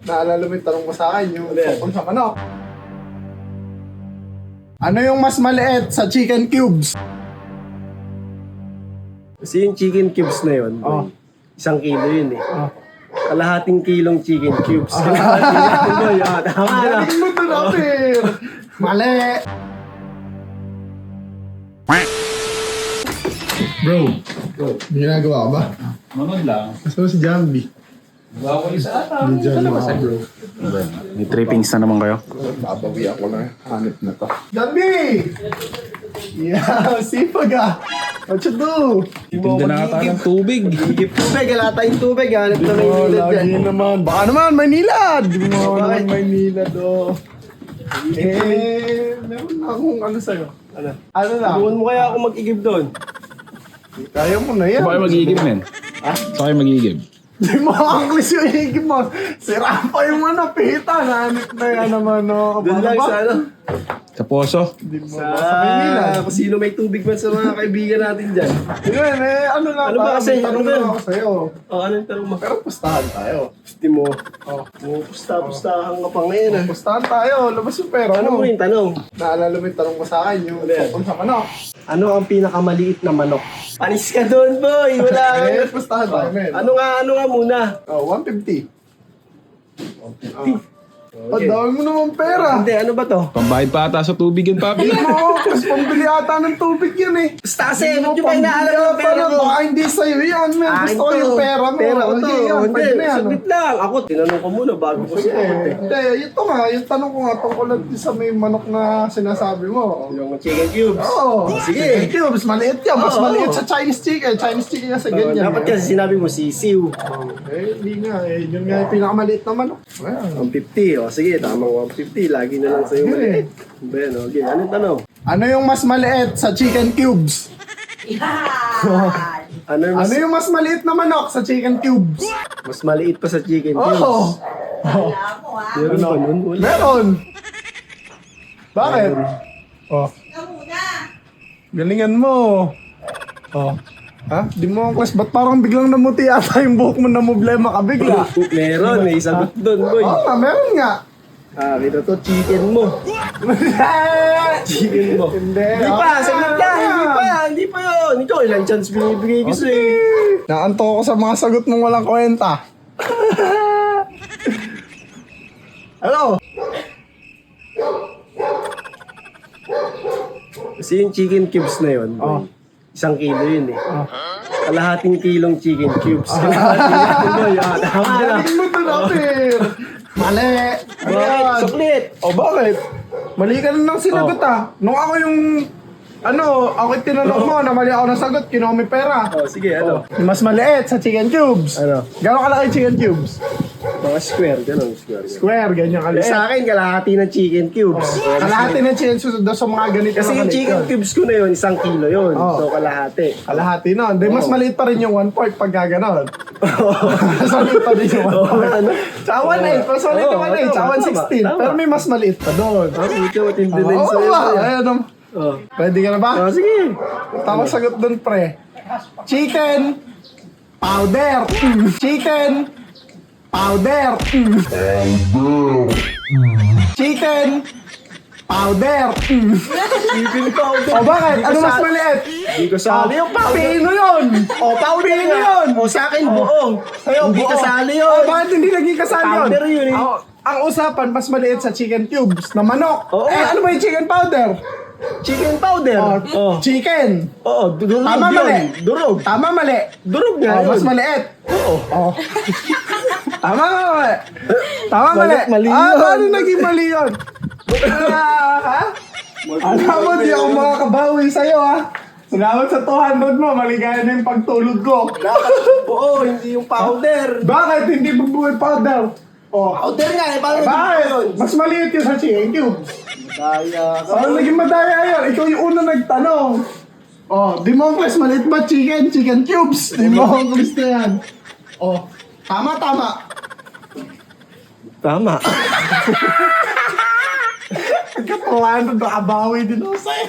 Naalala mo yung tanong mo sa akin, yung tungkol sa manok. Ano yung mas maliit sa chicken cubes? Kasi yung chicken cubes na yun, Oh. 1 kilo yun eh. Oh. Kalahating kilong chicken cubes. Kalahating mo yun. Tama na. Galing mo doon, Apir! Mali! Bro, may ginagawa ka ba? Manood lang. Kasama si Jambi. Bawa ko isa ata. Hindi dyan ako, bro. May trippings na naman kayo. Babawi ako na. Hanip na to. Jambi! Yeah, sipag ah! What you do? Tinda na ata ng tubig. Higip tubig, alata yung tubig. Hanip na may Oh, nilad lagi dyan. naman. Baka naman, Maynila! Di mo naman Bakit? Maynila do. Meron na akong ano sa'yo. Ano? Ano lang? Tulungan mo kaya ako mag-igib doon. Kaya mo na yan. Saan kayo magigib, men? Saan kayo magigib? Di mo angklis yung higib mo. Sira pa yung ano, pita. Nanip na yan naman, no? Doon lang sa ano? Sa poso? Di mo ba sa Maynila? Kung sino may tubig man sa mga kaibigan natin dyan. Yun, ano lang. Ano ba kasi? Tanong Ano ba lang yun? ako sa'yo. O, ano yung tanong mo? Pero pustahan tayo. Gusto mo. Oh. Pusta-pustahan ka pa ngayon ah. Pustahan tayo. Labas yung pera Ano mo. mo yung tanong? Naalala mo yung tanong mo sa akin, yung Ano yan? tungkol sa manok. Ano ang pinakamaliit na manok? Panis ka doon, boy! Wala ka. Eh, pustahan tayo, men. Ano nga muna? Oh, 150. 150. Oh, dami mo naman pera. Hindi, ano ba to? Pambayad pa ata sa tubig yan, papi. Oo, mas pambili ata ng tubig yan eh. Basta kasi, ba't yung inaalam ng pera ko? Baka hindi sa'yo yan, men. Gusto ko yung pera mo. Pera ko to. Sige, yan, Hindi, pwede na yan. saglit lang. Ako, tinanong ko muna bago ko Sige, sinagot eh. hindi. Ito nga, yung tanong ko nga tungkol sa may manok na sinasabi mo. Yung chicken cubes. Oo. Sige. Sige, mas maliit yan. Mas Oo. maliit sa Chinese chicken. Chinese chicken kasi ganyan. Dapat kasi sinabi mo sisiw. Hindi nga eh. Yun nga yung pinakamaliit na manok. Ayan. 150. O sige, tamang 150. Lagi na lang sa'yo maliit. Ben, okay. Anong tanong? Ano yung mas maliit sa chicken cubes? Ano yung mas, Ano yung mas maliit na manok sa chicken cubes? mas maliit pa sa chicken cubes? Oo. Meron pa nun? Wala. Meron. Bakit? Oh. Ikaw muna. Galingan mo. Oh. Ha? Di mo ang class. Ba't parang biglang namuti ata yung buhok mo na problema ka bigla? Meron, may sagot doon, boy. Oo nga, meron nga. Ah, kita to, chicken mo. Chicken mo. Hindi. Hindi pa, saglit lang. Hindi pa yun. Ikaw, ilang chance binibigay ko sa'yo. Naanto ko sa mga sagot mong walang kwenta. Hello? Kasi yung chicken cubes na yun, Oh. 1 kilo yun eh. Kalahating kilong chicken cubes. Kalahating mo yun. Tama na. Galing mo to, Rapir. Mali. Bakit? Ayan. Suklit. O bakit? Mali ka na nang sinagot ah. Nung ako yung... ako yung tinanong mo na mali ako nasagot, kinuha mo yung pera. Oh, sige, ano? Yung mas maliit sa chicken cubes. Ano? Gano'ng kalaki yung chicken cubes? Mga square, ganun, square. Square, ganyan kaliit. Sa akin, kalahati ng chicken cubes. Kalahati ng chicken cubes daw sa mga ganito Kasi na yung maliit chicken yun. cubes ko na yun, 1 kilo yun. Oh. So, kalahati. Kalahati nun. Di mas Oo. maliit pa rin yung 1/4 pag gaganon. Mas maliit pa rin yung 1/4. Ano? Tsaka 1/8. Mas maliit yung 1/8. Tsaka Tama, 1/16. tama. Pero may mas maliit pa doon. Ah, puto, matindi na yun Oo sa'yo. ba? Ayan naman. Oh. Pwede ka na ba? Ah, sige. Tama sagot doon, pre. Chicken powder. Chicken powder. Chicken powder. Chicken powder. O bakit? Ano mas maliit? Hindi ko sali yung powder. Pino yun! O, powder Pino nga. yun! O, sa akin, buo. Sa'yo, Hindi buo. kasali O, yun. bakit hindi naging kasali yun? Powder yun eh. Ang usapan, mas maliit sa chicken cubes na manok. Oo. Ano ba yung chicken powder? Chicken powder. Oh, Oh. chicken. Oo, durog Tama, yun. mali. Durog. Tama, mali. Durog nga yun. Mas maliit. Oo. Oh. Tama, mali. Tama, mali. Mali Ah, yun. paano naging mali yun? Ha? Alam mo, di ako makakabawi sa'yo, ha? Salamat sa 200 mo, maligaya na yung pagtulog ko. Oo, hindi yung powder. Bakit hindi bubuhay powder? Oh, Powder nga eh, paano bakit? yun? Mas maliit yun sa chicken cubes. Daya ka. Ano naging madaya yun? Ikaw yung una nagtanong. Oh, di mo ang class, maliit ba chicken? Chicken cubes. Di mo ang class na yan. Oh, tama, tama. Tama. Katawanan, nakabawi din ako sa'yo.